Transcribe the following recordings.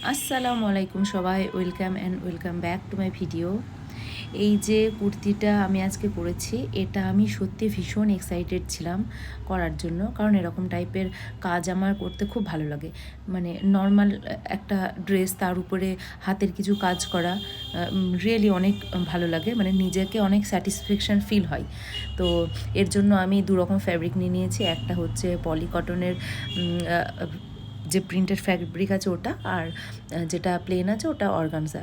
আসসালামু আলাইকুম সবাই, welcome back to my video. এই যে কুর্তিটা আমি আজকে পরেছি, এটা আমি সত্যি ভীষণ এক্সাইটেড ছিলাম করার জন্য, কারণ এরকম টাইপের কাজ আমার করতে খুব ভালো লাগে। মানে নর্মাল একটা ড্রেস, তার উপরে হাতের কিছু কাজ করা রিয়েলি অনেক ভালো লাগে, মানে নিজেকে অনেক স্যাটিসফ্যাকশান ফিল হয়। তো এর জন্য আমি দুরকম ফ্যাব্রিক নিয়ে নিয়েছি। একটা হচ্ছে পলিকটনের যে প্রিন্টেড ফ্যাব্রিক আছে ওটা, আর যেটা প্লেন আছে ওটা অর্গানজা।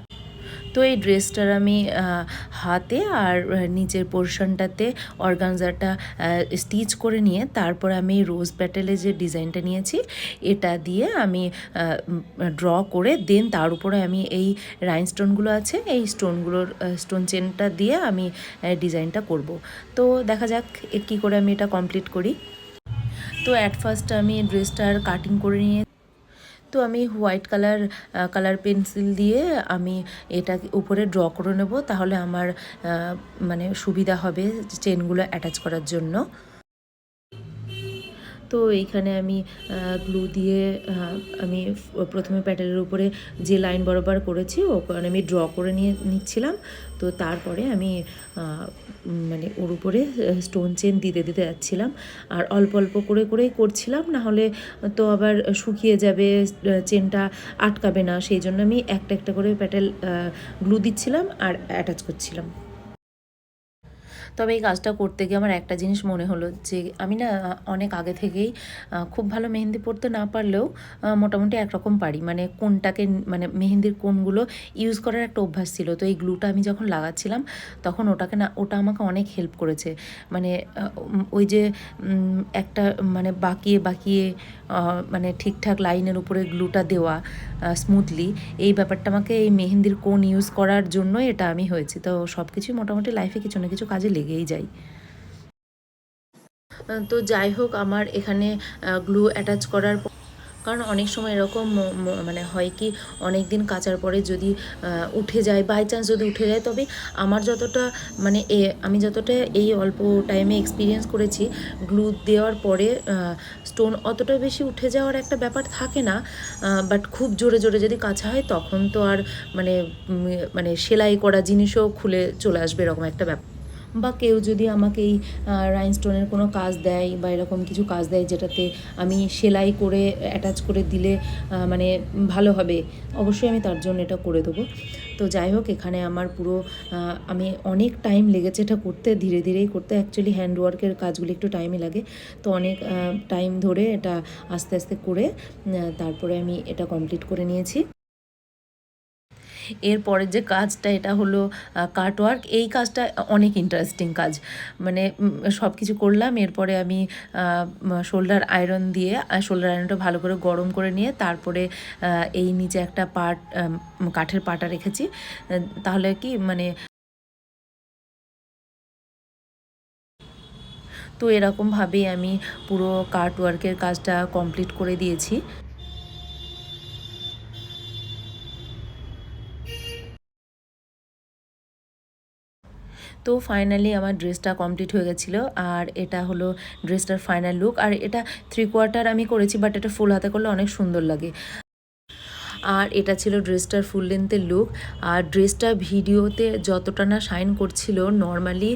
তো এই ড্রেসটার আমি হাতে আর নিচের পোর্শনটাতে অর্গানজাটা স্টিচ করে নিয়ে তারপর আমি রোজ প্যাটেলে যে ডিজাইনটা নিয়েছি এটা দিয়ে আমি ড্র করে দেন তার উপরে আমি এই রাইনস্টোনগুলো আছে, এই স্টোন চেনটা দিয়ে আমি ডিজাইনটা করব। তো দেখা যাক কী করে আমি এটা কমপ্লিট করি। তো অ্যাট ফার্স্ট আমি ড্রেসটার কাটিং করে নিয়ে, তো আমি হোয়াইট কালার পেন্সিল দিয়ে আমি এটা উপরে ড্র করে নেব, তাহলে আমার মানে সুবিধা হবে চেনগুলো অ্যাটাচ করার জন্য। তো এইখানে আমি গ্লু দিয়ে আমি প্রথমে প্যাটেলের উপরে যে লাইন বরাবর করেছি ওখানে আমি ড্র করে নিচ্ছিলাম। তো তারপরে আমি মানে ওর উপরে স্টোন চেন দিতে যাচ্ছিলাম, আর অল্প অল্প করেই করছিলাম, না হলে তো আবার শুকিয়ে যাবে, চেনটা আটকাবে না। সেই জন্য আমি একটা একটা করে প্যাটেল গ্লু দিচ্ছিলাম আর অ্যাটাচ করছিলাম। তবে এই কাজটা করতে গিয়ে আমার একটা জিনিস মনে হলো যে আমি না অনেক আগে থেকেই খুব ভালো মেহেন্দি পরতে না পারলেও মোটামুটি একরকম পারি, মানে কোনটাকে, মানে মেহেন্দির কোনগুলো ইউজ করার একটা অভ্যাস ছিল। তো এই গ্লুটা আমি যখন লাগাচ্ছিলাম তখন ওটা আমাকে অনেক হেল্প করেছে। মানে ওই যে একটা মানে বাকিয়ে মানে ঠিকঠাক লাইনের উপরে গ্লুটা দেওয়া স্মুথলি, এই ব্যাপারটা আমাকে এই মেহেন্দির কোন ইউজ করার জন্য এটা আমি হয়েছে। তো সব কিছুই মোটামুটি লাইফে কিছু না কিছু কাজে লেগেই যায়। তো যাই হোক, আমার এখানে গ্লু অ্যাটাচ করার, কারণ অনেক সময় এরকম মানে হয় কি, অনেক দিন কাচার পরে যদি উঠে যায়, বাই চান্স যদি উঠে যায়, তবে আমি যতটা এই অল্প টাইমে এক্সপিরিয়েন্স করেছি, গ্লু দেওয়ার পরে স্টোন অতটা বেশি উঠে যাওয়ার একটা ব্যাপার থাকে না। বাট খুব জোরে যদি কাছা হয় তখন তো আর মানে সেলাই করা জিনিসও খুলে চলে আসবে, এরকম একটা ব্যাপার। বা কেউ যদি আমাকে এই রাইনস্টোনের কোনো কাজ দেয় বা এরকম কিছু কাজ দেয় যেটাতে আমি সেলাই করে অ্যাটাচ করে দিলে মানে ভালো হবে, অবশ্যই আমি তার জন্য এটা করে দেবো। তো যাই হোক, এখানে আমার পুরো আমি অনেক টাইম লেগেছে এটা করতে, ধীরেই করতে। অ্যাকচুয়ালি হ্যান্ডওয়ার্কের কাজগুলি একটু টাইমই লাগে, তো অনেক টাইম ধরে এটা আস্তে করে তারপরে আমি এটা কমপ্লিট করে নিয়েছি। এরপরের যে কাজটা, এটা হলো কাটওয়ার্ক। এই কাজটা অনেক ইন্টারেস্টিং কাজ, মানে সব কিছু করলাম। এরপরে আমি শোল্ডার আয়রনটা ভালো করে গরম করে নিয়ে তারপরে এই নিচে একটা কাঠের পাটা রেখেছি, তাহলে কি মানে, তো এরকমভাবেই আমি পুরো কাটওয়ার্কের কাজটা কমপ্লিট করে দিয়েছি। তো ফাইনালি আমার ড্রেসটা কমপ্লিট হয়ে গেছিলো, আর এটা হলো ড্রেসটার ফাইনাল লুক। আর এটা 3/4 আমি করেছি, বাট এটা ফুল হাতে করলে অনেক সুন্দর লাগে। আর এটা ছিল ড্রেসটার ফুল লেন্থের লুক। আর ড্রেসটা ভিডিওতে যতটা না শাইন করছিল, নর্মালি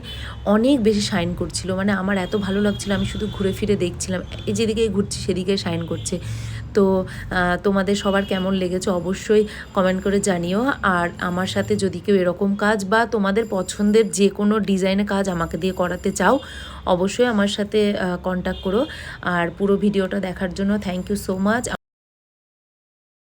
অনেক বেশি শাইন করছিল। মানে আমার এত ভালো লাগছিল, আমি শুধু ঘুরে ফিরে দেখছিলাম, এই যেদিকেই ঘুরছি সেদিকে শাইন করছে। তো তোমাদের সবার কেমন লেগেছে অবশ্যই কমেন্ট করে জানিও। আর আমার সাথে যদি কেউ এরকম কাজ বা তোমাদের পছন্দের যে কোনো ডিজাইনের কাজ আমাকে দিয়ে করাতে চাও, অবশ্যই আমার সাথে কন্ট্যাক্ট করো। আর পুরো ভিডিওটা দেখার জন্য থ্যাংক ইউ সো মাচ।